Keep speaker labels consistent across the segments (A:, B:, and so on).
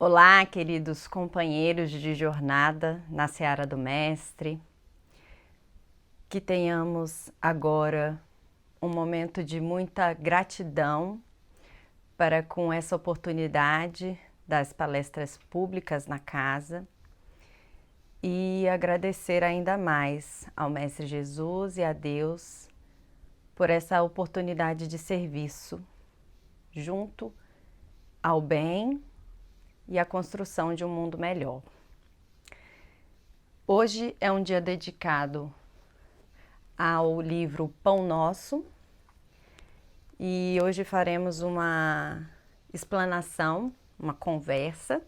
A: Olá, queridos companheiros de jornada na Seara do Mestre. Que tenhamos agora um momento de muita gratidão para com essa oportunidade das palestras públicas na casa e agradecer ainda mais ao Mestre Jesus e a Deus por essa oportunidade de serviço junto ao bem e a construção de um mundo melhor. Hoje é um dia dedicado ao livro Pão Nosso e hoje faremos uma explanação, uma conversa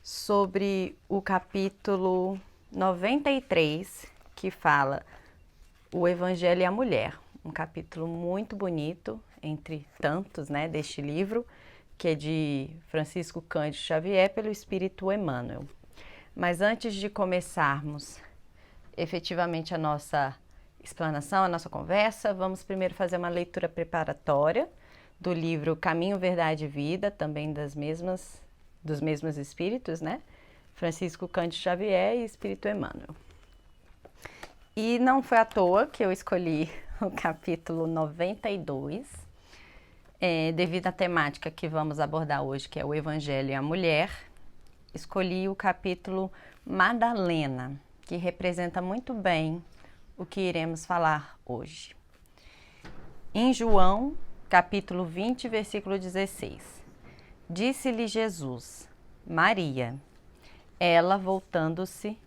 A: sobre o capítulo 93, que fala o Evangelho e a Mulher, um capítulo muito bonito, entre tantos, deste livro, que é de Francisco Cândido Xavier, pelo Espírito Emmanuel. Mas antes de começarmos efetivamente a nossa explanação, a nossa conversa, vamos primeiro fazer uma leitura preparatória do livro Caminho, Verdade e Vida, também dos mesmos espíritos, Francisco Cândido Xavier e Espírito Emmanuel. E não foi à toa que eu escolhi o capítulo 92, devido à temática que vamos abordar hoje, que é o Evangelho e a Mulher. Escolhi o capítulo Madalena, que representa muito bem o que iremos falar hoje. Em João, capítulo 20, versículo 16, disse-lhe Jesus, Maria. Ela, voltando-se,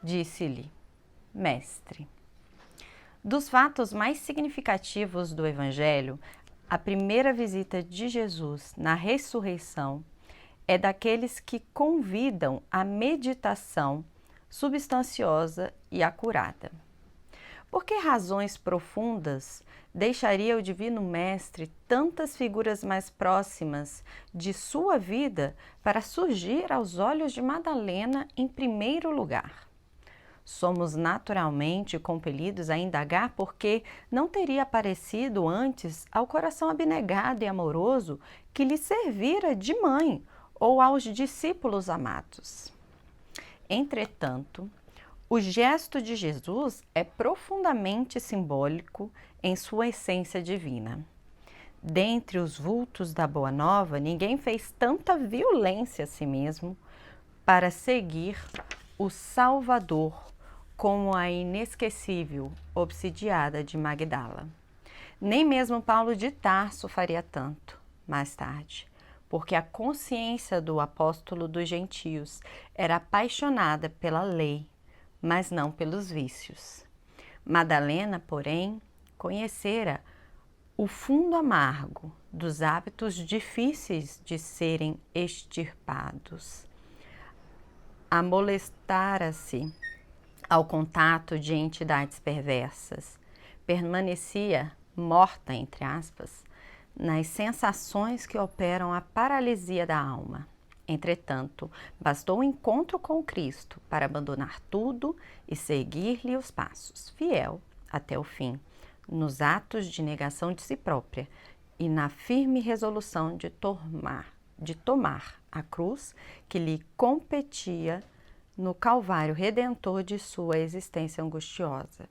A: disse-lhe, Mestre. Dos fatos mais significativos do Evangelho, a primeira visita de Jesus na ressurreição é daqueles que convidam à meditação substanciosa e acurada. Por que razões profundas deixaria o Divino Mestre tantas figuras mais próximas de sua vida para surgir aos olhos de Madalena em primeiro lugar? Somos naturalmente compelidos a indagar porque não teria aparecido antes ao coração abnegado e amoroso que lhe servira de mãe ou aos discípulos amados. Entretanto, o gesto de Jesus é profundamente simbólico em sua essência divina. Dentre os vultos da Boa Nova, ninguém fez tanta violência a si mesmo para seguir o Salvador como a inesquecível obsidiada de Magdala. Nem mesmo Paulo de Tarso faria tanto, mais tarde, porque a consciência do apóstolo dos gentios era apaixonada pela lei, mas não pelos vícios. Madalena, porém, conhecera o fundo amargo dos hábitos difíceis de serem extirpados. Amolestara-se ao contato de entidades perversas, permanecia morta, entre aspas, nas sensações que operam a paralisia da alma. Entretanto, bastou o encontro com Cristo para abandonar tudo e seguir-lhe os passos, fiel até o fim, nos atos de negação de si própria e na firme resolução de tomar a cruz que lhe competia no Calvário Redentor de sua existência angustiosa.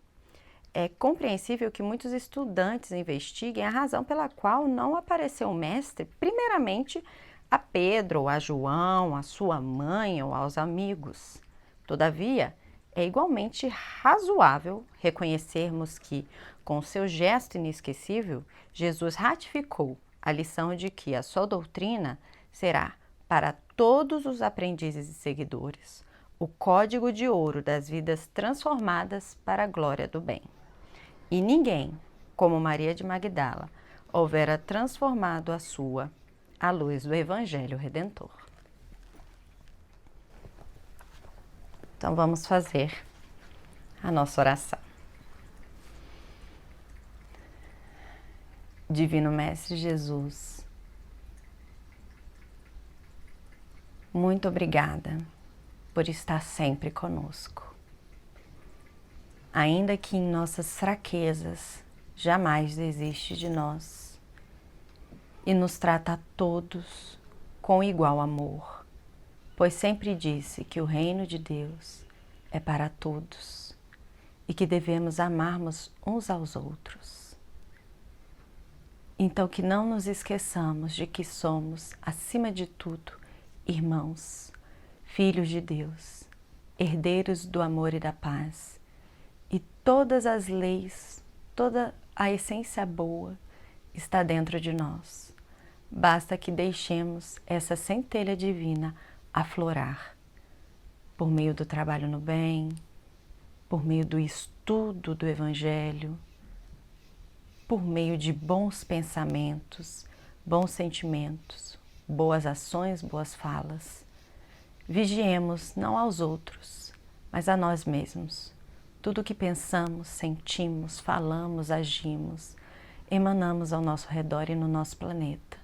A: É compreensível que muitos estudantes investiguem a razão pela qual não apareceu o Mestre, primeiramente, a Pedro, a João, a sua mãe ou aos amigos. Todavia, é igualmente razoável reconhecermos que, com seu gesto inesquecível, Jesus ratificou a lição de que a sua doutrina será, para todos os aprendizes e seguidores, o código de ouro das vidas transformadas para a glória do bem. E ninguém, como Maria de Magdala, houvera transformado a sua à luz do Evangelho Redentor. Então vamos fazer a nossa oração. Divino Mestre Jesus, muito obrigada por estar sempre conosco. Ainda que em nossas fraquezas, jamais desiste de nós e nos trata a todos com igual amor pois sempre disse que o reino de Deus é para todos e que devemos amarmos uns aos outros. Então, que não nos esqueçamos de que somos, acima de tudo, irmãos, filhos de Deus, herdeiros do amor e da paz, e todas as leis, toda a essência boa está dentro de nós. Basta que deixemos essa centelha divina aflorar por meio do trabalho no bem, por meio do estudo do Evangelho, por meio de bons pensamentos, bons sentimentos, boas ações, boas falas. Vigiemos não aos outros, mas a nós mesmos. Tudo o que pensamos, sentimos, falamos, agimos, emanamos ao nosso redor e no nosso planeta.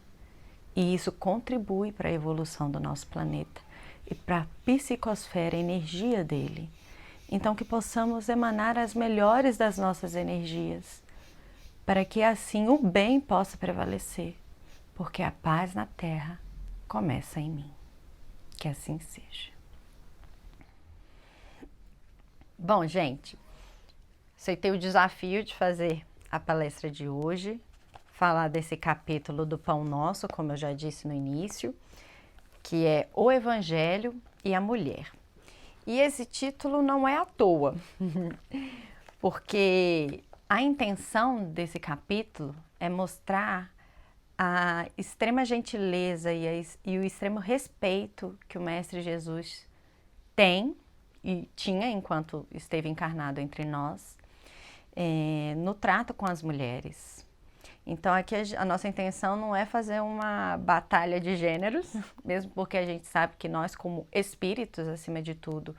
A: E isso contribui para a evolução do nosso planeta e para a psicosfera, a energia dele. Então, que possamos emanar as melhores das nossas energias, para que assim o bem possa prevalecer, porque a paz na Terra começa em mim. Que assim seja. Bom, gente, aceitei o desafio de fazer a palestra de hoje, falar desse capítulo do Pão Nosso, como eu já disse no início, que é o Evangelho e a Mulher. E esse título não é à toa, porque a intenção desse capítulo é mostrar a extrema gentileza e o extremo respeito que o Mestre Jesus tem e tinha enquanto esteve encarnado entre nós, no trato com as mulheres. Então aqui a nossa intenção não é fazer uma batalha de gêneros, mesmo porque a gente sabe que nós, como espíritos, acima de tudo,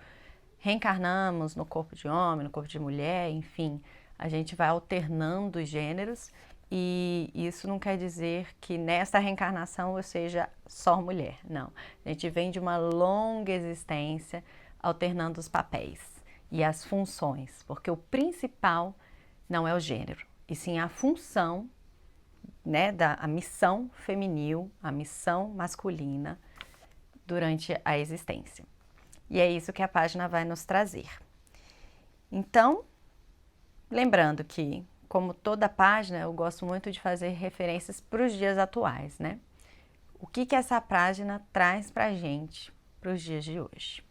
A: reencarnamos no corpo de homem, no corpo de mulher, enfim, a gente vai alternando os gêneros e isso não quer dizer que nesta reencarnação eu seja só mulher, não. A gente vem de uma longa existência alternando os papéis e as funções, porque o principal não é o gênero, e sim a função, né, a missão feminil, a missão masculina durante a existência. E é isso que a página vai nos trazer. Então, lembrando que, como toda página, eu gosto muito de fazer referências para os dias atuais, né? O que essa página traz para a gente para os dias de hoje?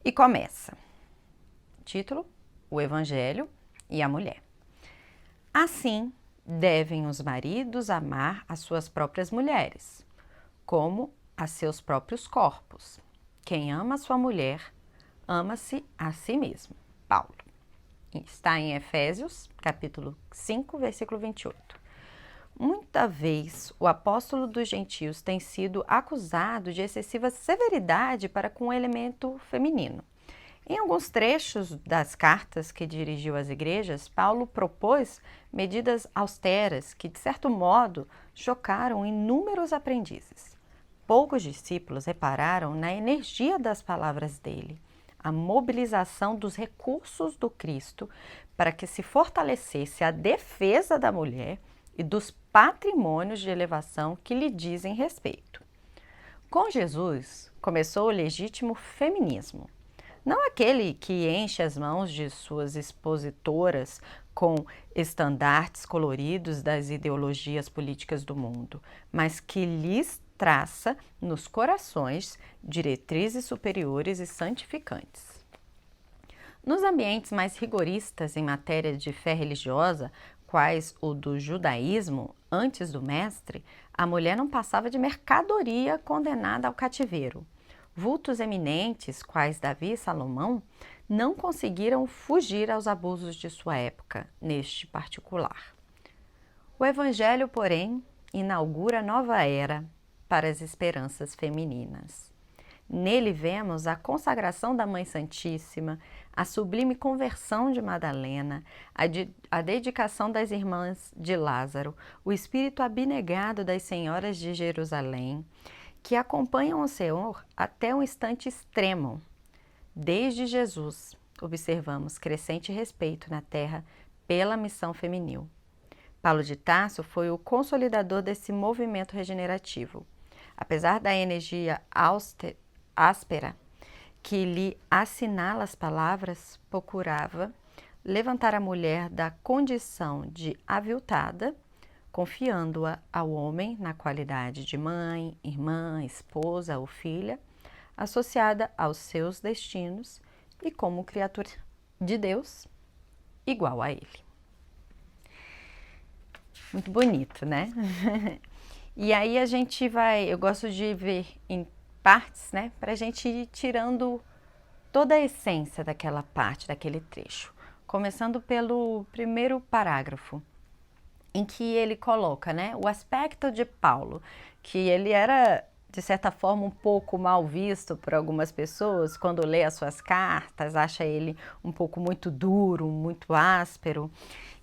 A: E começa. Título: O Evangelho e a Mulher. Assim, devem os maridos amar as suas próprias mulheres, como a seus próprios corpos. Quem ama a sua mulher, ama-se a si mesmo. Paulo. Está em Efésios, capítulo 5, versículo 28. Muita vez o apóstolo dos gentios tem sido acusado de excessiva severidade para com o elemento feminino. Em alguns trechos das cartas que dirigiu às igrejas, Paulo propôs medidas austeras que, de certo modo, chocaram inúmeros aprendizes. Poucos discípulos repararam na energia das palavras dele, a mobilização dos recursos do Cristo para que se fortalecesse a defesa da mulher e dos patrimônios de elevação que lhe dizem respeito. Com Jesus, começou o legítimo feminismo. Não aquele que enche as mãos de suas expositoras com estandartes coloridos das ideologias políticas do mundo, mas que lhes traça nos corações diretrizes superiores e santificantes. Nos ambientes mais rigoristas em matéria de fé religiosa, quais o do judaísmo, antes do mestre, a mulher não passava de mercadoria condenada ao cativeiro. Vultos eminentes, quais Davi e Salomão, não conseguiram fugir aos abusos de sua época, neste particular. O Evangelho, porém, inaugura nova era para as esperanças femininas. Nele vemos a consagração da Mãe Santíssima, a sublime conversão de Madalena, a dedicação das irmãs de Lázaro, o espírito abnegado das senhoras de Jerusalém, que acompanham o Senhor até um instante extremo. Desde Jesus, observamos crescente respeito na terra pela missão feminil. Paulo de Tarso foi o consolidador desse movimento regenerativo. Apesar da energia áspera, que lhe assinala as palavras, procurava levantar a mulher da condição de aviltada, confiando-a ao homem na qualidade de mãe, irmã, esposa ou filha, associada aos seus destinos e como criatura de Deus, igual a ele. Muito bonito, né? E aí a gente eu gosto de ver em partes, né, para a gente ir tirando toda a essência daquela parte, daquele trecho. Começando pelo primeiro parágrafo, em que ele coloca, né, o aspecto de Paulo, que ele era, de certa forma, um pouco mal visto por algumas pessoas, quando lê as suas cartas, acha ele um pouco muito duro, muito áspero.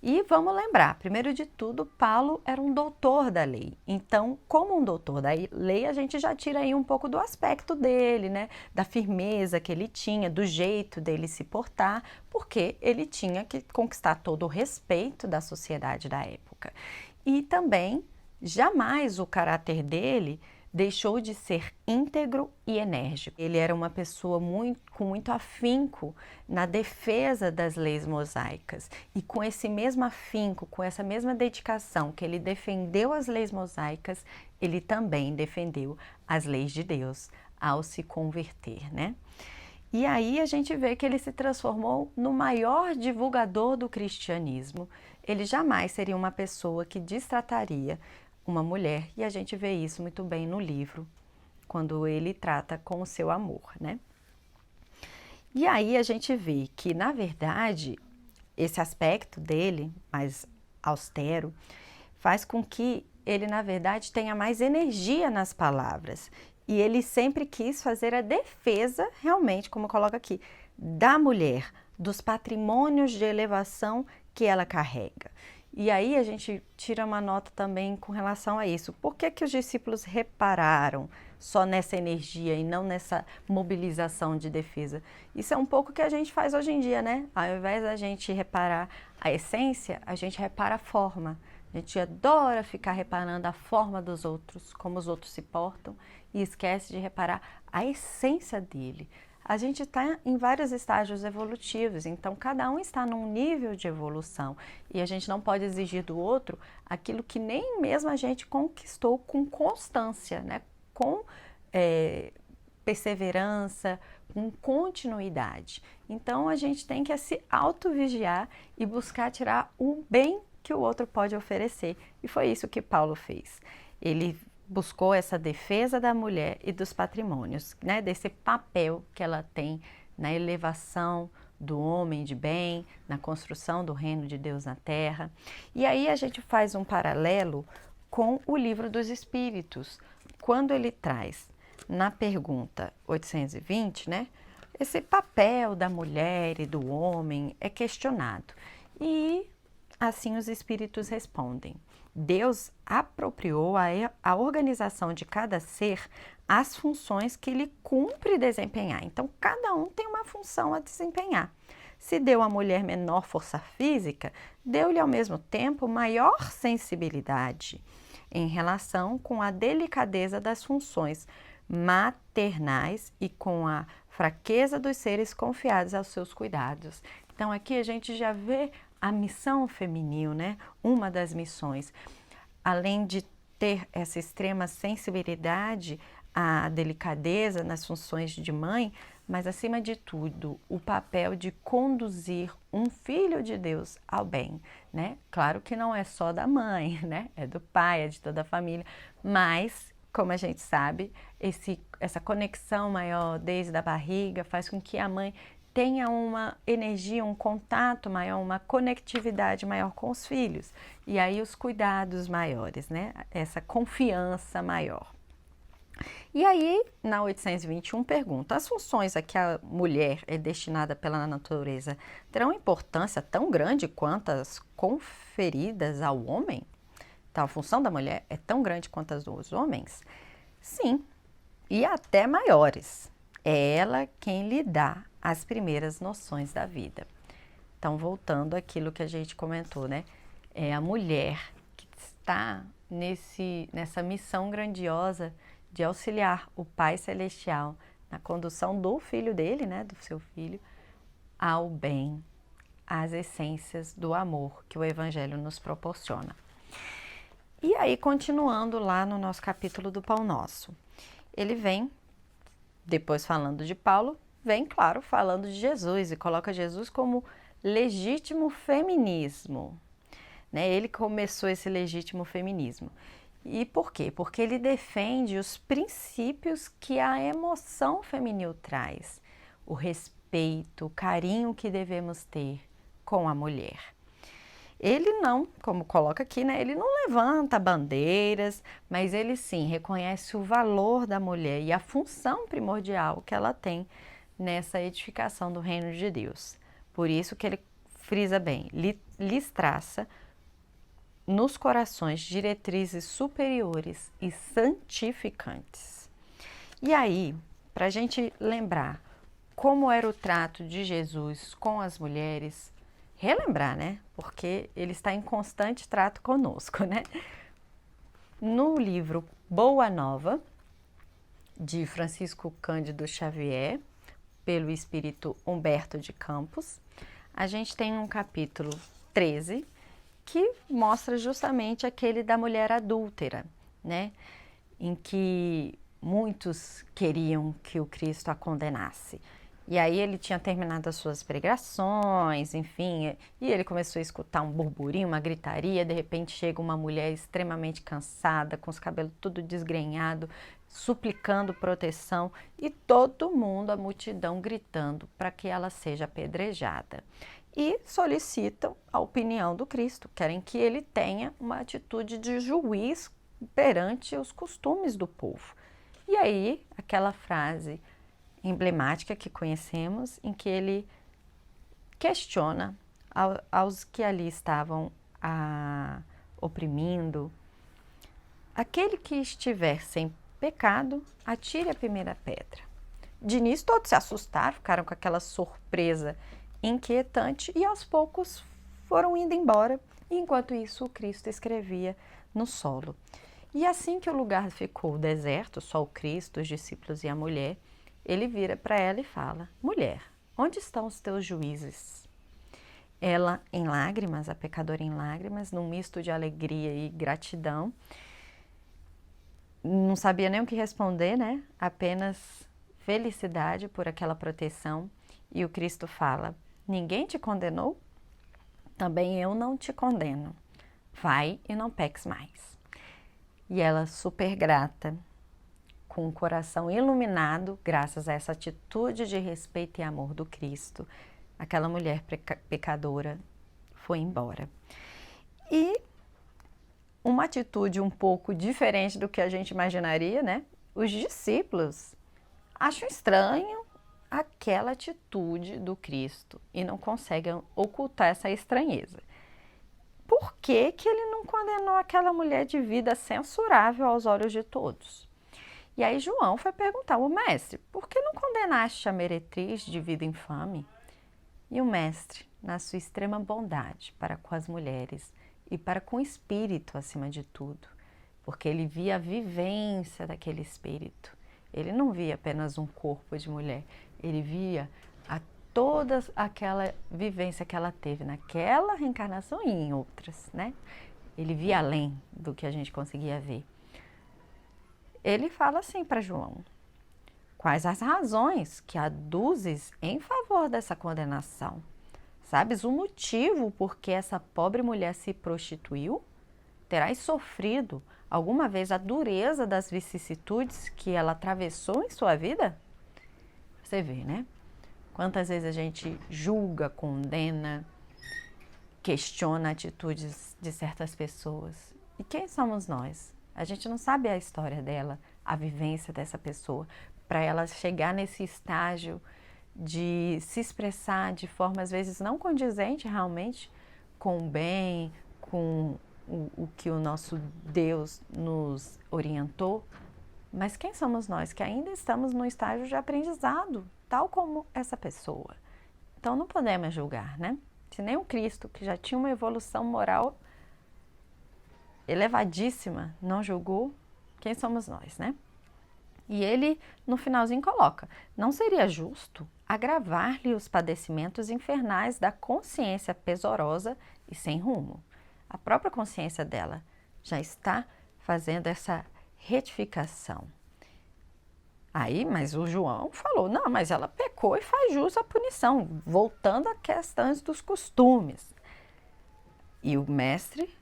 A: E vamos lembrar, primeiro de tudo, Paulo era um doutor da lei. Então, como um doutor da lei, a gente já tira aí um pouco do aspecto dele, né? Da firmeza que ele tinha, do jeito dele se portar, porque ele tinha que conquistar todo o respeito da sociedade da época. E também, jamais o caráter dele deixou de ser íntegro e enérgico. Ele era uma pessoa com muito afinco na defesa das leis mosaicas. E com esse mesmo afinco, com essa mesma dedicação que ele defendeu as leis mosaicas, ele também defendeu as leis de Deus ao se converter, né? E aí a gente vê que ele se transformou no maior divulgador do cristianismo. Ele jamais seria uma pessoa que destrataria uma mulher, e a gente vê isso muito bem no livro, quando ele trata com o seu amor, né? E aí a gente vê que, na verdade, esse aspecto dele, mais austero, faz com que ele, na verdade, tenha mais energia nas palavras. E ele sempre quis fazer a defesa, realmente, como coloca aqui, da mulher, dos patrimônios de elevação que ela carrega. E aí a gente tira uma nota também com relação a isso. Por que que os discípulos repararam só nessa energia e não nessa mobilização de defesa? Isso é um pouco o que a gente faz hoje em dia, né? Ao invés da gente reparar a essência, a gente repara a forma. A gente adora ficar reparando a forma dos outros, como os outros se portam, e esquece de reparar a essência dele. A gente está em vários estágios evolutivos, então cada um está num nível de evolução e a gente não pode exigir do outro aquilo que nem mesmo a gente conquistou com constância, né? Com perseverança, com continuidade. Então a gente tem que se autovigiar e buscar tirar o bem que o outro pode oferecer. E foi isso que Paulo fez. Ele buscou essa defesa da mulher e dos patrimônios, né? Desse papel que ela tem na elevação do homem de bem, na construção do reino de Deus na terra. E aí a gente faz um paralelo com o Livro dos Espíritos, quando ele traz na pergunta 820, né? Esse papel da mulher e do homem é questionado. E assim os espíritos respondem: Deus apropriou a organização de cada ser as funções que lhe cumpre desempenhar. Então, cada um tem uma função a desempenhar. Se deu à mulher menor força física, deu-lhe ao mesmo tempo maior sensibilidade em relação com a delicadeza das funções maternais e com a fraqueza dos seres confiados aos seus cuidados. Então, aqui a gente já vê a missão feminil, né? Uma das missões, além de ter essa extrema sensibilidade, a delicadeza nas funções de mãe, mas acima de tudo, o papel de conduzir um filho de Deus ao bem, né? Claro que não é só da mãe, né? É do pai, é de toda a família, mas, como a gente sabe, essa conexão maior desde a barriga faz com que a mãe tenha uma energia, um contato maior, uma conectividade maior com os filhos. E aí os cuidados maiores, né? Essa confiança maior. E aí, na 821, pergunta: as funções a que a mulher é destinada pela natureza terão importância tão grande quanto as conferidas ao homem? Então, a função da mulher é tão grande quanto as dos homens? Sim, e até maiores. É ela quem lhe dá as primeiras noções da vida. Então, voltando àquilo que a gente comentou, né? É a mulher que está nessa missão grandiosa de auxiliar o Pai Celestial na condução do filho dele, né, do seu filho, ao bem, às essências do amor que o Evangelho nos proporciona. E aí, continuando lá no nosso capítulo do Pão Nosso, ele vem, depois falando de Paulo, vem, claro, falando de Jesus e coloca Jesus como legítimo feminismo. Né? Ele começou esse legítimo feminismo. E por quê? Porque ele defende os princípios que a emoção feminil traz, o respeito, o carinho que devemos ter com a mulher. Ele não, como coloca aqui, né? Ele não levanta bandeiras, mas ele sim reconhece o valor da mulher e a função primordial que ela tem nessa edificação do reino de Deus. Por isso que ele frisa bem, lhes traça nos corações diretrizes superiores e santificantes. E aí, para a gente lembrar como era o trato de Jesus com as mulheres, relembrar, né? Porque ele está em constante trato conosco, né? No livro Boa Nova, de Francisco Cândido Xavier, pelo espírito Humberto de Campos, a gente tem um capítulo 13 que mostra justamente aquele da mulher adúltera, né? Em que muitos queriam que o Cristo a condenasse. E aí ele tinha terminado as suas pregações, enfim, e ele começou a escutar um burburinho, uma gritaria, de repente chega uma mulher extremamente cansada, com os cabelos tudo desgrenhado, suplicando proteção e todo mundo, a multidão, gritando para que ela seja apedrejada. E solicitam a opinião do Cristo, querem que ele tenha uma atitude de juiz perante os costumes do povo. E aí, aquela frase emblemática que conhecemos, em que ele questiona aos que ali estavam oprimindo: aquele que estiver sem pecado, atire a primeira pedra. De início todos se assustaram, ficaram com aquela surpresa inquietante e aos poucos foram indo embora. E enquanto isso, o Cristo escrevia no solo. E assim que o lugar ficou deserto, só o Cristo, os discípulos e a mulher, ele vira para ela e fala: mulher, onde estão os teus juízes? Ela em lágrimas, a pecadora em lágrimas, num misto de alegria e gratidão, não sabia nem o que responder, né? Apenas felicidade por aquela proteção. E o Cristo fala: ninguém te condenou? Também eu não te condeno. Vai e não peques mais. E ela, super grata, com o coração iluminado, graças a essa atitude de respeito e amor do Cristo, aquela mulher pecadora foi embora. E uma atitude um pouco diferente do que a gente imaginaria, né? Os discípulos acham estranho aquela atitude do Cristo e não conseguem ocultar essa estranheza. Por que que ele não condenou aquela mulher de vida censurável aos olhos de todos? E aí João foi perguntar ao mestre: por que não condenaste a meretriz de vida infame? E o mestre, na sua extrema bondade para com as mulheres e para com o espírito acima de tudo, porque ele via a vivência daquele espírito. Ele não via apenas um corpo de mulher, ele via toda aquela vivência que ela teve naquela reencarnação e em outras, né? Ele via além do que a gente conseguia ver. Ele fala assim para João: quais as razões que aduzes em favor dessa condenação? Sabes o motivo por que essa pobre mulher se prostituiu? Terás sofrido alguma vez a dureza das vicissitudes que ela atravessou em sua vida? Você vê, né? Quantas vezes a gente julga, condena, questiona atitudes de certas pessoas. E quem somos nós? A gente não sabe a história dela, a vivência dessa pessoa, para ela chegar nesse estágio de se expressar de forma às vezes não condizente realmente com o bem, com o que o nosso Deus nos orientou. Mas quem somos nós que ainda estamos no estágio de aprendizado, tal como essa pessoa? Então não podemos julgar, né? Se nem o Cristo, que já tinha uma evolução moral elevadíssima, não julgou, quem somos nós, né? E ele, no finalzinho, coloca: não seria justo agravar-lhe os padecimentos infernais da consciência pesorosa e sem rumo. A própria consciência dela já está fazendo essa retificação. Aí, mas o João falou: não, mas ela pecou e faz jus à punição, voltando a questões dos costumes. E o mestre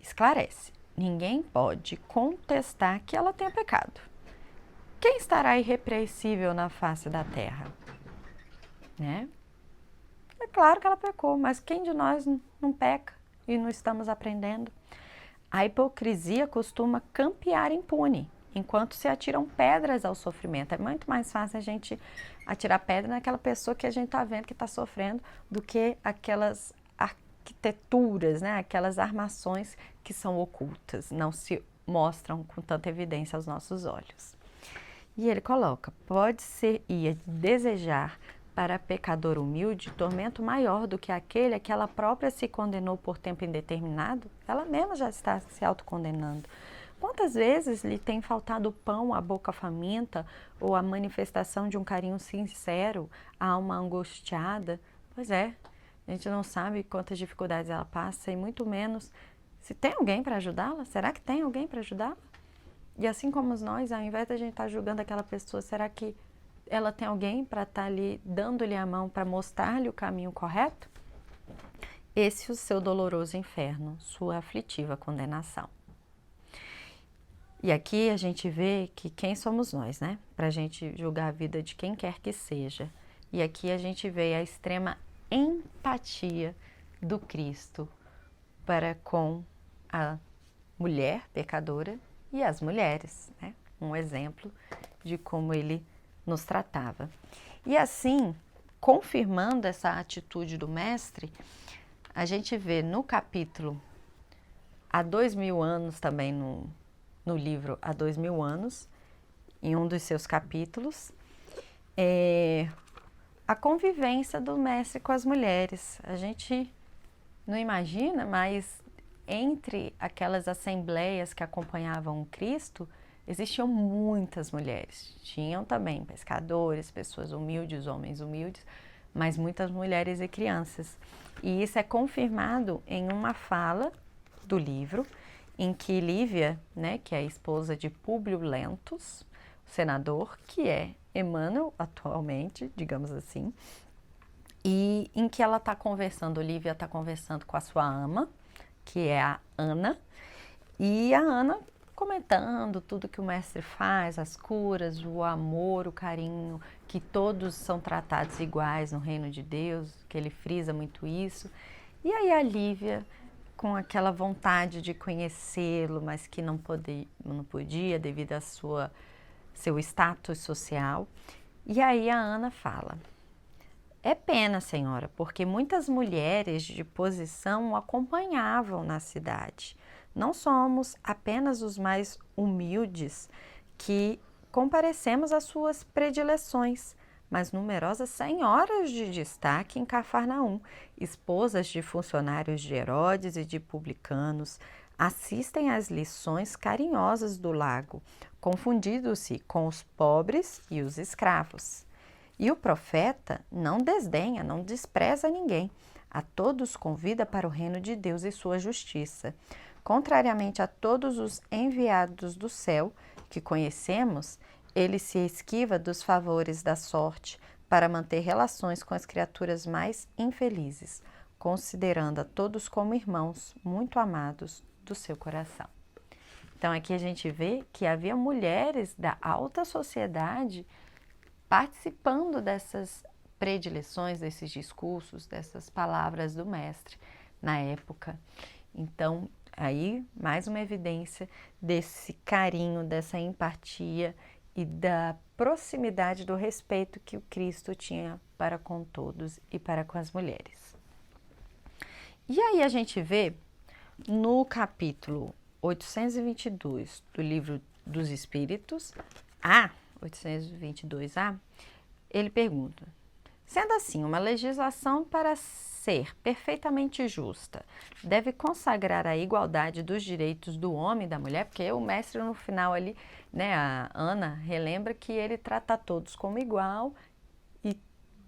A: esclarece: ninguém pode contestar que ela tenha pecado. Quem estará irrepreensível na face da terra? Né? É claro que ela pecou, mas quem de nós não peca e não estamos aprendendo? A hipocrisia costuma campear impune, enquanto se atiram pedras ao sofrimento. É muito mais fácil a gente atirar pedra naquela pessoa que a gente está vendo que está sofrendo do que aquelas arquiteturas, né? Aquelas armações que são ocultas, não se mostram com tanta evidência aos nossos olhos. E ele coloca: pode-se desejar para a pecador humilde tormento maior do que aquele a que ela própria se condenou por tempo indeterminado? Ela mesma já está se autocondenando. Quantas vezes lhe tem faltado pão à boca faminta ou a manifestação de um carinho sincero à alma angustiada? Pois é, a gente não sabe quantas dificuldades ela passa e muito menos se tem alguém para ajudá-la. Será que tem alguém para ajudá-la? E assim como nós, ao invés de a gente estar julgando aquela pessoa, será que ela tem alguém para estar ali dando-lhe a mão para mostrar-lhe o caminho correto? Esse é o seu doloroso inferno, sua aflitiva condenação. E aqui a gente vê que quem somos nós, né? Para a gente julgar a vida de quem quer que seja. E aqui a gente vê a extrema empatia do Cristo para com a mulher pecadora e as mulheres, né? Um exemplo de como ele nos tratava. E assim, confirmando essa atitude do mestre, a gente vê no capítulo Há 2000 anos, também no livro Há 2000 anos, em um dos seus capítulos, a convivência do mestre com as mulheres. A gente não imagina, mas entre aquelas assembleias que acompanhavam o Cristo, existiam muitas mulheres. Tinham também pescadores, pessoas humildes, homens humildes, mas muitas mulheres e crianças. E isso é confirmado em uma fala do livro, em que Lívia, né, que é a esposa de Públio Lentulus, o senador, que é Emmanuel atualmente, digamos assim, e em que ela está conversando, Lívia está conversando com a sua ama, que é a Ana, e a Ana comentando tudo que o mestre faz, as curas, o amor, o carinho, que todos são tratados iguais no reino de Deus, que ele frisa muito isso. E aí a Lívia, com aquela vontade de conhecê-lo, mas que não podia devido a seu status social. E aí a Ana fala: é pena, senhora, porque muitas mulheres de posição o acompanhavam na cidade. Não somos apenas os mais humildes que comparecemos às suas predileções, mas numerosas senhoras de destaque em Cafarnaum, esposas de funcionários de Herodes e de publicanos, assistem às lições carinhosas do lago, confundindo-se com os pobres e os escravos. E o profeta não desdenha, não despreza ninguém. A todos convida para o reino de Deus e sua justiça. Contrariamente a todos os enviados do céu que conhecemos, ele se esquiva dos favores da sorte para manter relações com as criaturas mais infelizes, considerando a todos como irmãos muito amados do seu coração. Então aqui a gente vê que havia mulheres da alta sociedade participando dessas predileções, desses discursos, dessas palavras do mestre na época. Então, aí, mais uma evidência desse carinho, dessa empatia e da proximidade, do respeito que o Cristo tinha para com todos e para com as mulheres. E aí a gente vê no capítulo 822 do Livro dos Espíritos, 822A, ele pergunta: Sendo assim, uma legislação para ser perfeitamente justa deve consagrar a igualdade dos direitos do homem e da mulher, porque o mestre no final ali, né, a Ana relembra que ele trata todos como igual e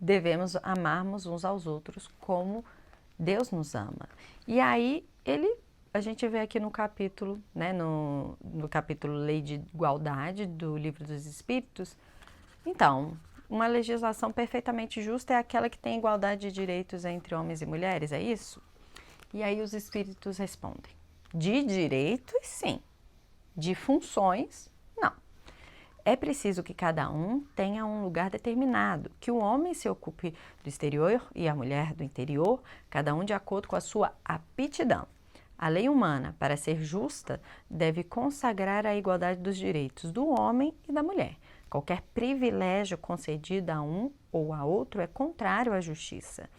A: devemos amarmos uns aos outros como Deus nos ama. E aí a gente vê aqui no capítulo, né, no capítulo Lei de Igualdade do Livro dos Espíritos. Então, uma legislação perfeitamente justa é aquela que tem igualdade de direitos entre homens e mulheres, é isso? E aí os espíritos respondem: de direitos, sim. De funções, não. É preciso que cada um tenha um lugar determinado, que o homem se ocupe do exterior e a mulher do interior, cada um de acordo com a sua aptidão. A lei humana, para ser justa, deve consagrar a igualdade dos direitos do homem e da mulher. Qualquer privilégio concedido a um ou a outro é contrário à justiça.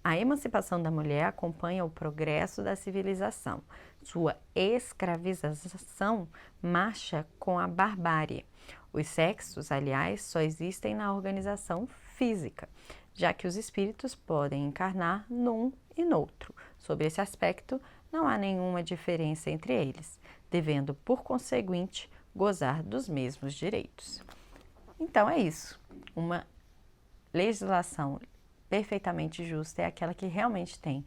A: A emancipação da mulher acompanha o progresso da civilização. Sua escravização marcha com a barbárie. Os sexos, aliás, só existem na organização física, já que os espíritos podem encarnar num e noutro. Sobre esse aspecto, não há nenhuma diferença entre eles, devendo, por conseguinte, gozar dos mesmos direitos. Então é isso. Uma legislação perfeitamente justa é aquela que realmente tem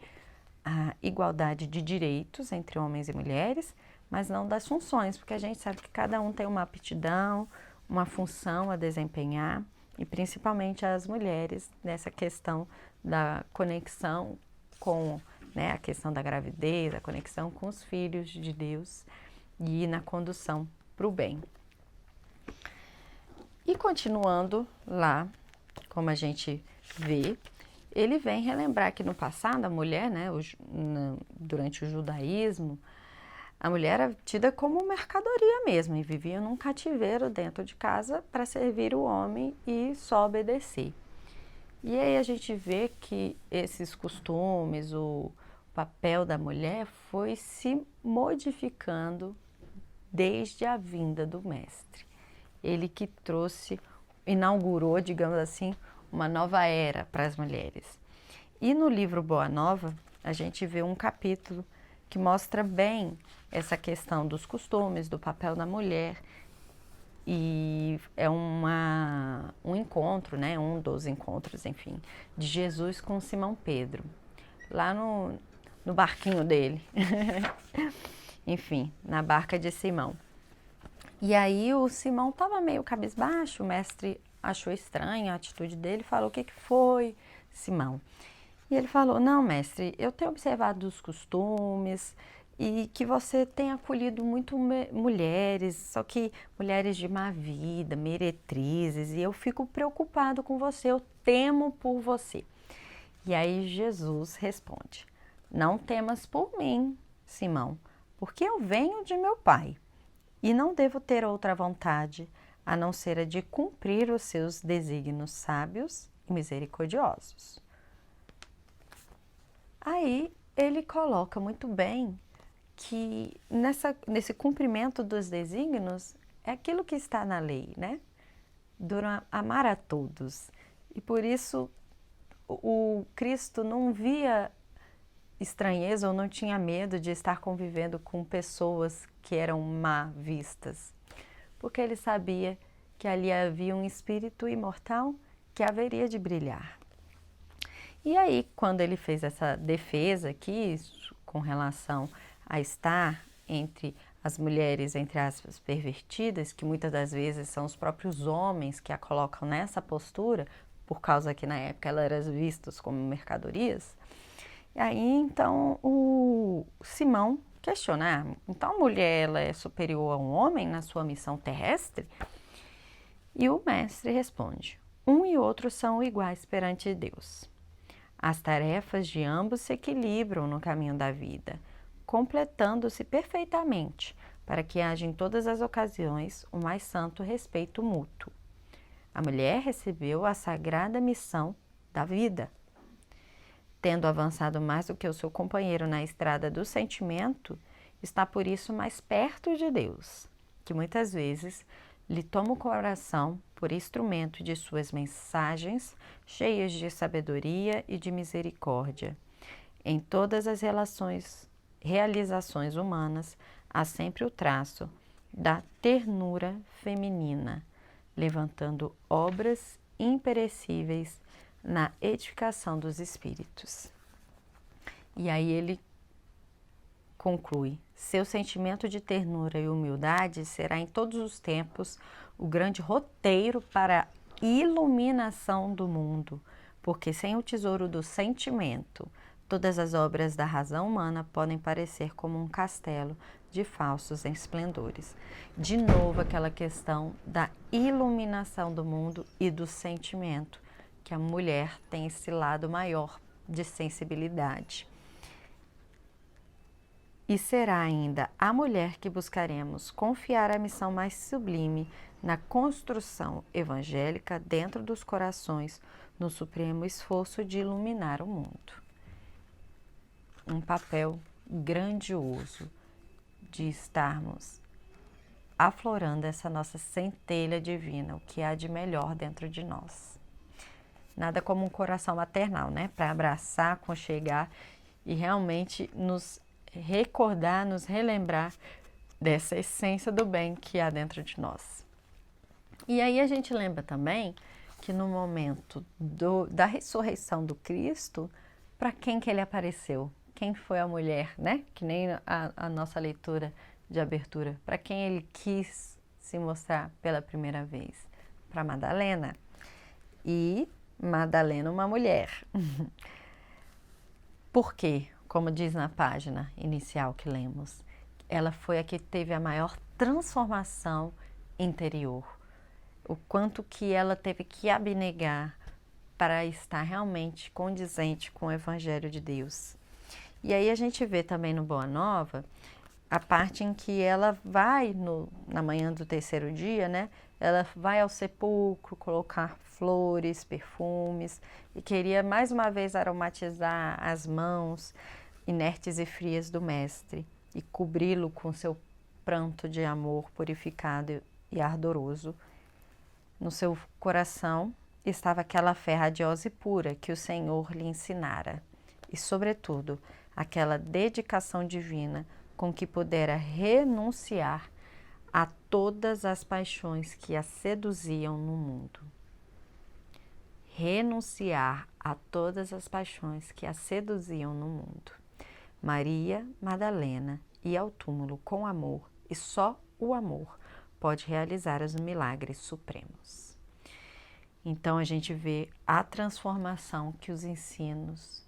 A: a igualdade de direitos entre homens e mulheres, mas não das funções, porque a gente sabe que cada um tem uma aptidão, uma função a desempenhar, e principalmente as mulheres nessa questão da conexão com, né, a questão da gravidez, a conexão com os filhos de Deus e na condução para o bem. E continuando lá, como a gente vê, ele vem relembrar que no passado a mulher, né, durante o judaísmo, a mulher era tida como mercadoria mesmo e vivia num cativeiro dentro de casa para servir o homem e só obedecer. E aí a gente vê que esses costumes, o papel da mulher foi se modificando desde a vinda do mestre. Ele que inaugurou, digamos assim, uma nova era para as mulheres. E no livro Boa Nova, a gente vê um capítulo que mostra bem essa questão dos costumes, do papel da mulher. E é um encontro, né, um dos encontros, enfim, de Jesus com Simão Pedro, lá no barquinho dele. Enfim, na barca de Simão. E aí o Simão estava meio cabisbaixo, o mestre achou estranha a atitude dele, falou: o que foi, Simão? E ele falou: não, mestre, eu tenho observado os costumes e que você tem acolhido muito mulheres, só que mulheres de má vida, meretrizes, e eu fico preocupado com você, eu temo por você. E aí Jesus responde: não temas por mim, Simão, porque eu venho de meu Pai. E não devo ter outra vontade, a não ser a de cumprir os seus desígnios sábios e misericordiosos. Aí ele coloca muito bem que nesse cumprimento dos desígnios é aquilo que está na lei, né? Amar a todos. E por isso o Cristo não via estranheza ou não tinha medo de estar convivendo com pessoas que eram má vistas, porque ele sabia que ali havia um espírito imortal que haveria de brilhar. E aí, quando ele fez essa defesa aqui, com relação a estar entre as mulheres, entre aspas, pervertidas, que muitas das vezes são os próprios homens que a colocam nessa postura, por causa que na época elas eram vistas como mercadorias. E aí, então, o Simão questiona: então a mulher ela é superior a um homem na sua missão terrestre? E o mestre responde: um e outro são iguais perante Deus. As tarefas de ambos se equilibram no caminho da vida, completando-se perfeitamente, para que haja em todas as ocasiões o mais santo respeito mútuo. A mulher recebeu a sagrada missão da vida. Tendo avançado mais do que o seu companheiro na estrada do sentimento, está por isso mais perto de Deus, que muitas vezes lhe toma o coração por instrumento de suas mensagens, cheias de sabedoria e de misericórdia. Em todas as realizações humanas, há sempre o traço da ternura feminina, levantando obras imperecíveis na edificação dos espíritos. E aí ele conclui: seu sentimento de ternura e humildade será em todos os tempos o grande roteiro para a iluminação do mundo, porque sem o tesouro do sentimento, todas as obras da razão humana podem parecer como um castelo de falsos esplendores. De novo, aquela questão da iluminação do mundo e do sentimento, que a mulher tem esse lado maior de sensibilidade. E será ainda a mulher que buscaremos confiar a missão mais sublime na construção evangélica dentro dos corações, no supremo esforço de iluminar o mundo. Um papel grandioso de estarmos aflorando essa nossa centelha divina, o que há de melhor dentro de nós. Nada como um coração maternal, né? Para abraçar, aconchegar e realmente nos recordar, nos relembrar dessa essência do bem que há dentro de nós. E aí a gente lembra também que no momento da ressurreição do Cristo, para quem que ele apareceu? Quem foi a mulher, né? Que nem a nossa leitura de abertura. Para quem ele quis se mostrar pela primeira vez? Para Madalena. E Madalena, uma mulher. Por quê? Como diz na página inicial que lemos, ela foi a que teve a maior transformação interior. O quanto que ela teve que abnegar para estar realmente condizente com o Evangelho de Deus. E aí a gente vê também no Boa Nova a parte em que ela vai, na manhã do terceiro dia, né? Ela vai ao sepulcro colocar flores, perfumes, e queria mais uma vez aromatizar as mãos inertes e frias do Mestre e cobri-lo com seu pranto de amor purificado e ardoroso. No seu coração estava aquela fé radiosa e pura que o Senhor lhe ensinara, e, sobretudo, aquela dedicação divina com que pudera renunciar a todas as paixões que a seduziam no mundo. Renunciar a todas as paixões que a seduziam no mundo. Maria Madalena ia ao túmulo com amor, e só o amor pode realizar os milagres supremos. Então a gente vê a transformação que os ensinos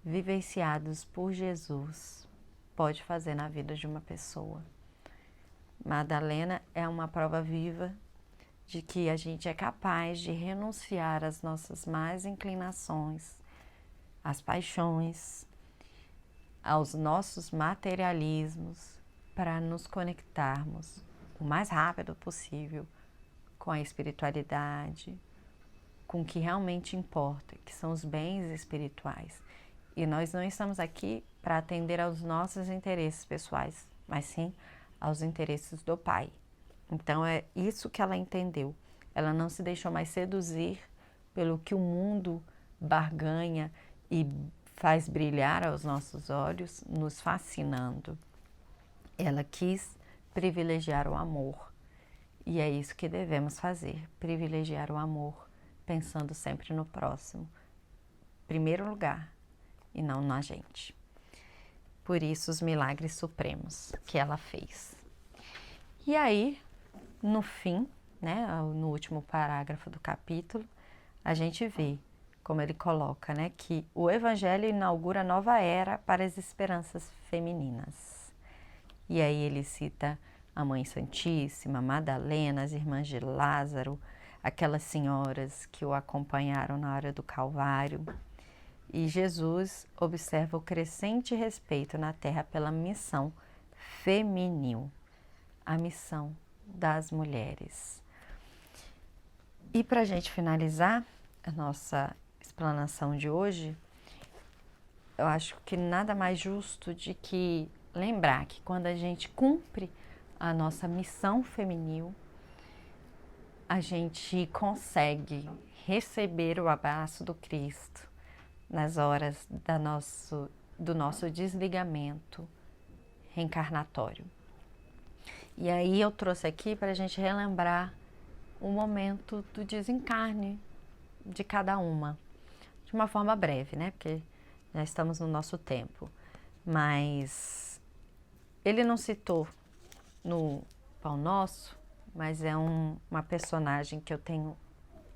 A: vivenciados por Jesus pode fazer na vida de uma pessoa. Madalena é uma prova viva de que a gente é capaz de renunciar às nossas más inclinações, às paixões, aos nossos materialismos, para nos conectarmos o mais rápido possível com a espiritualidade, com o que realmente importa, que são os bens espirituais. E nós não estamos aqui para atender aos nossos interesses pessoais, mas sim aos interesses do Pai. Então é isso que ela entendeu. Ela não se deixou mais seduzir pelo que o mundo barganha e faz brilhar aos nossos olhos, nos fascinando. Ela quis privilegiar o amor. E é isso que devemos fazer, privilegiar o amor, pensando sempre no próximo. Primeiro lugar, e não na gente. Por isso os milagres supremos que ela fez. E aí, no fim, né, no último parágrafo do capítulo, a gente vê, como ele coloca, né, que o Evangelho inaugura nova era para as esperanças femininas. E aí ele cita a Mãe Santíssima, Madalena, as irmãs de Lázaro, aquelas senhoras que o acompanharam na hora do Calvário. E Jesus observa o crescente respeito na Terra pela missão feminil, a missão das mulheres. E para a gente finalizar a nossa explanação de hoje, eu acho que nada mais justo de que lembrar que quando a gente cumpre a nossa missão feminil, a gente consegue receber o abraço do Cristo nas horas do nosso desligamento reencarnatório. E aí eu trouxe aqui para a gente relembrar o momento do desencarne de cada uma, de uma forma breve, né? Porque já estamos no nosso tempo. Mas ele não citou no Pão Nosso, mas é uma personagem que eu tenho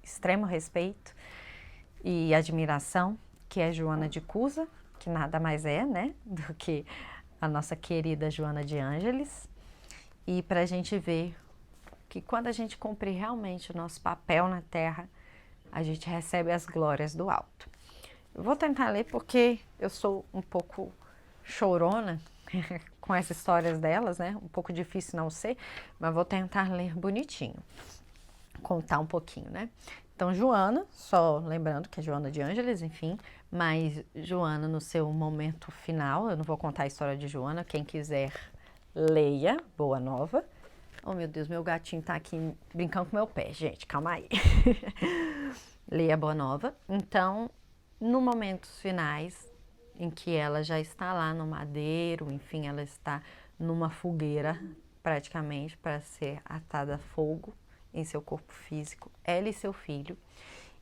A: extremo respeito e admiração, que é Joana de Cusa, que nada mais é, né, do que a nossa querida Joana de Ângeles. E para a gente ver que quando a gente cumpre realmente o nosso papel na Terra, a gente recebe as glórias do alto. Eu vou tentar ler porque eu sou um pouco chorona com as histórias delas, né? Um pouco difícil não ser, mas vou tentar ler bonitinho, contar um pouquinho, né? Então, Joana, só lembrando que é Joana de Ângeles, enfim, mas Joana no seu momento final, eu não vou contar a história de Joana, quem quiser leia, Boa Nova. Oh, meu Deus, meu gatinho tá aqui brincando com meu pé, gente, calma aí. Leia Boa Nova. Então, no momentos finais, em que ela já está lá no madeiro, enfim, ela está numa fogueira, praticamente, para ser atada a fogo em seu corpo físico, ela e seu filho,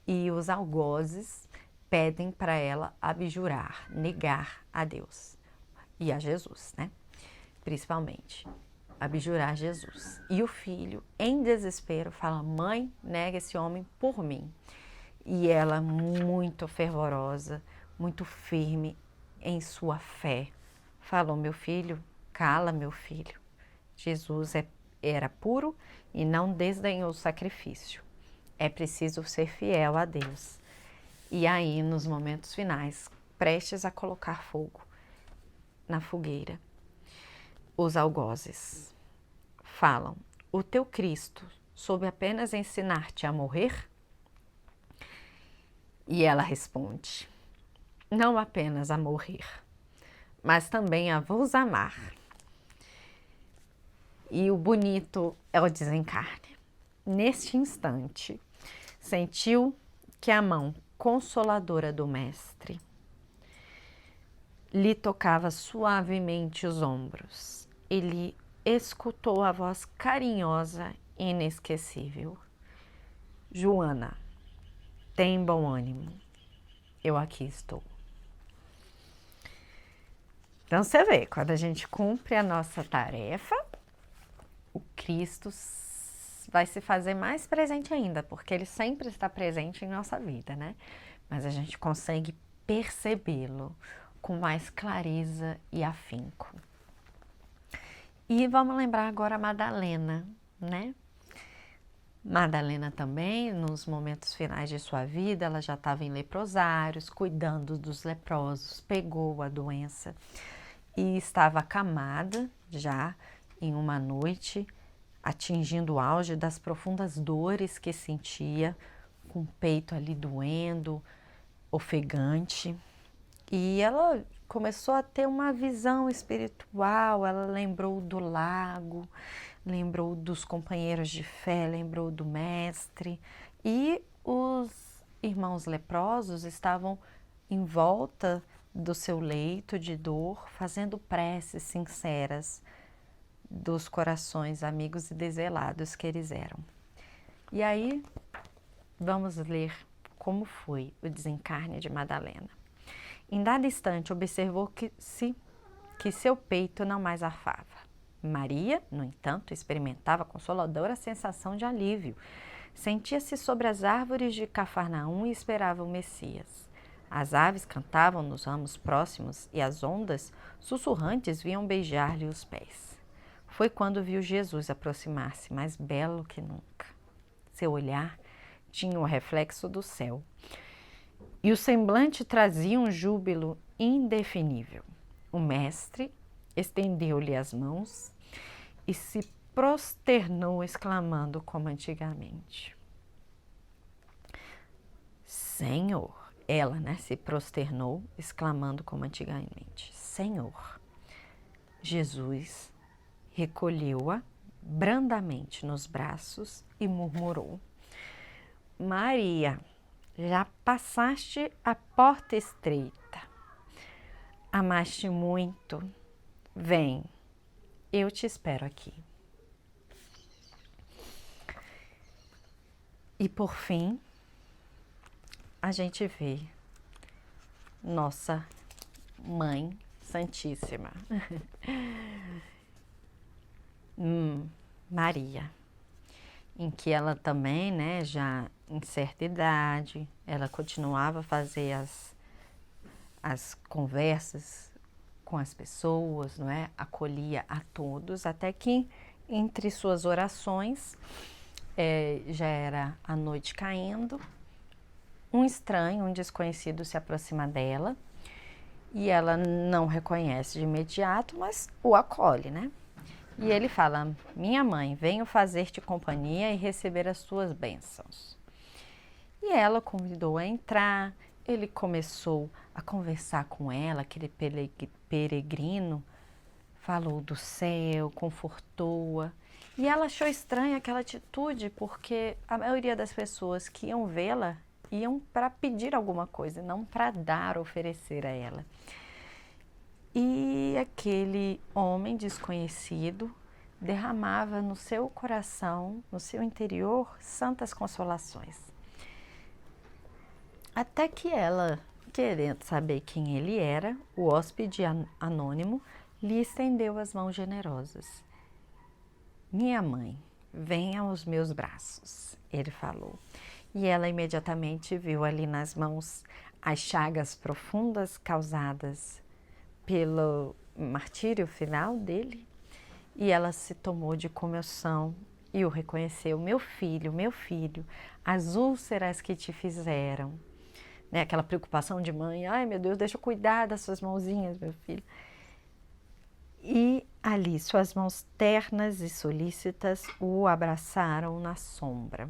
A: e os algozes pedem para ela abjurar, negar a Deus e a Jesus, né? Principalmente, abjurar Jesus. E o filho, em desespero, fala: mãe, nega esse homem por mim. E ela, muito fervorosa, muito firme em sua fé, falou: meu filho, cala, meu filho. Jesus era puro e não desdenhou o sacrifício. É preciso ser fiel a Deus. E aí, nos momentos finais, prestes a colocar fogo na fogueira, os algozes falam: o teu Cristo soube apenas ensinar-te a morrer? E ela responde: não apenas a morrer, mas também a vos amar. E o bonito é o desencarne. Neste instante, sentiu que a mão consoladora do Mestre lhe tocava suavemente os ombros. Ele escutou a voz carinhosa e inesquecível: Joana, tem bom ânimo, eu aqui estou. Então você vê, quando a gente cumpre a nossa tarefa, o Cristo vai se fazer mais presente ainda, porque ele sempre está presente em nossa vida, né? Mas a gente consegue percebê-lo com mais clareza e afinco. E vamos lembrar agora a Madalena, né? Madalena também, nos momentos finais de sua vida, ela já estava em leprosários, cuidando dos leprosos, pegou a doença e estava acamada já em uma noite, atingindo o auge das profundas dores que sentia, com o peito ali doendo, ofegante. E ela começou a ter uma visão espiritual, ela lembrou do lago, lembrou dos companheiros de fé, lembrou do mestre. E os irmãos leprosos estavam em volta do seu leito de dor, fazendo preces sinceras dos corações amigos e desvelados que eles eram. E aí, vamos ler como foi o desencarne de Madalena. Em dado instante, observou que seu peito não mais arfava. Maria, no entanto, experimentava consoladora sensação de alívio. Sentia-se sobre as árvores de Cafarnaum e esperava o Messias. As aves cantavam nos ramos próximos e as ondas, sussurrantes, vinham beijar-lhe os pés. Foi quando viu Jesus aproximar-se, mais belo que nunca. Seu olhar tinha o reflexo do céu e o semblante trazia um júbilo indefinível. O mestre estendeu-lhe as mãos e se prosternou, exclamando como antigamente: Senhor! Ela, né, se prosternou, exclamando como antigamente: Senhor! Jesus recolheu-a brandamente nos braços e murmurou: Maria, já passaste a porta estreita. Amaste muito. Vem, eu te espero aqui. E por fim, a gente vê nossa Mãe Santíssima, Maria, em que ela também, né, já em certa idade, ela continuava a fazer as conversas com as pessoas, não é? Acolhia a todos, até que entre suas orações, já era a noite caindo, um estranho, um desconhecido se aproxima dela e ela não reconhece de imediato, mas o acolhe, né? E ele fala: minha mãe, venho fazer-te companhia e receber as tuas bênçãos. E ela convidou a entrar, ele começou a conversar com ela, aquele peregrino, falou do céu, confortou-a. E ela achou estranha aquela atitude, porque a maioria das pessoas que iam vê-la iam para pedir alguma coisa, não para dar, oferecer a ela. E aquele homem desconhecido derramava no seu coração, no seu interior, santas consolações. Até que ela, querendo saber quem ele era, o hóspede anônimo lhe estendeu as mãos generosas. Minha mãe, venha aos meus braços, ele falou. E ela imediatamente viu ali nas mãos as chagas profundas causadas pelo martírio final dele, e ela se tomou de comoção e o reconheceu: meu filho, as úlceras que te fizeram, né? Aquela preocupação de mãe: ai meu Deus, deixa eu cuidar das suas mãozinhas, meu filho. E ali suas mãos ternas e solícitas o abraçaram na sombra.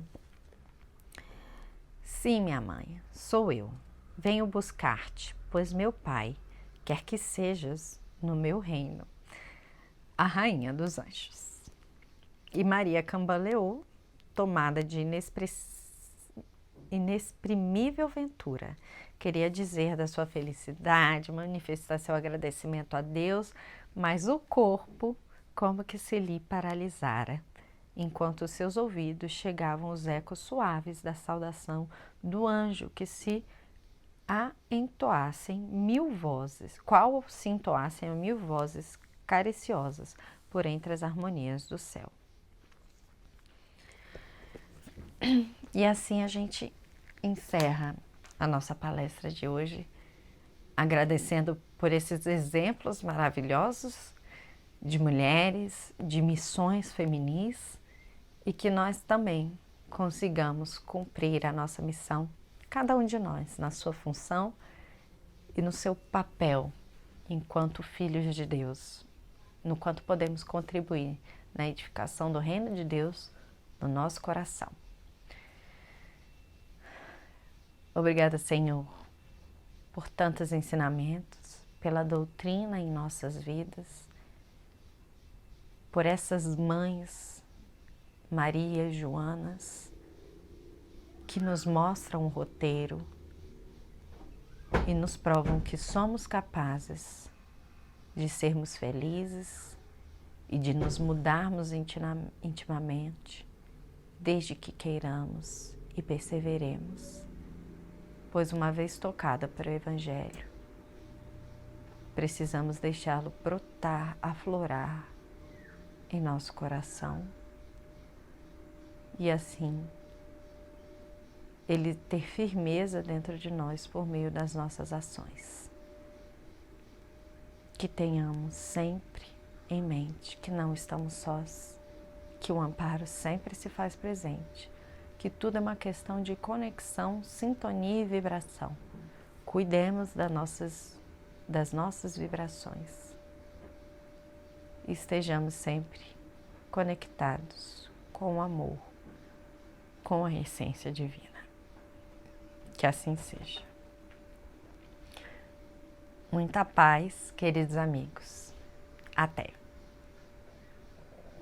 A: Sim, minha mãe, sou eu. Venho buscar-te, pois meu pai quer que sejas no meu reino a rainha dos anjos. E Maria cambaleou, tomada de inexprimível ventura. Queria dizer da sua felicidade, manifestar seu agradecimento a Deus, mas o corpo como que se lhe paralisara, enquanto seus ouvidos chegavam os ecos suaves da saudação do anjo que se entoassem mil vozes, qual se entoassem a mil vozes cariciosas por entre as harmonias do céu. E assim a gente encerra a nossa palestra de hoje, agradecendo por esses exemplos maravilhosos de mulheres, de missões feminis, e que nós também consigamos cumprir a nossa missão, cada um de nós, na sua função e no seu papel enquanto filhos de Deus, no quanto podemos contribuir na edificação do reino de Deus no nosso coração. Obrigada, Senhor, por tantos ensinamentos, pela doutrina em nossas vidas, por essas mães, Maria e Joanas, que nos mostram um roteiro e nos provam que somos capazes de sermos felizes e de nos mudarmos intimamente, desde que queiramos e perseveremos. Pois uma vez tocada pelo Evangelho, precisamos deixá-lo brotar, aflorar em nosso coração e assim ele ter firmeza dentro de nós por meio das nossas ações. Que tenhamos sempre em mente que não estamos sós, que o amparo sempre se faz presente, que tudo é uma questão de conexão, sintonia e vibração. Cuidemos das nossas vibrações. Estejamos sempre conectados com o amor, com a essência divina. Que assim seja. Muita paz, queridos amigos. Até!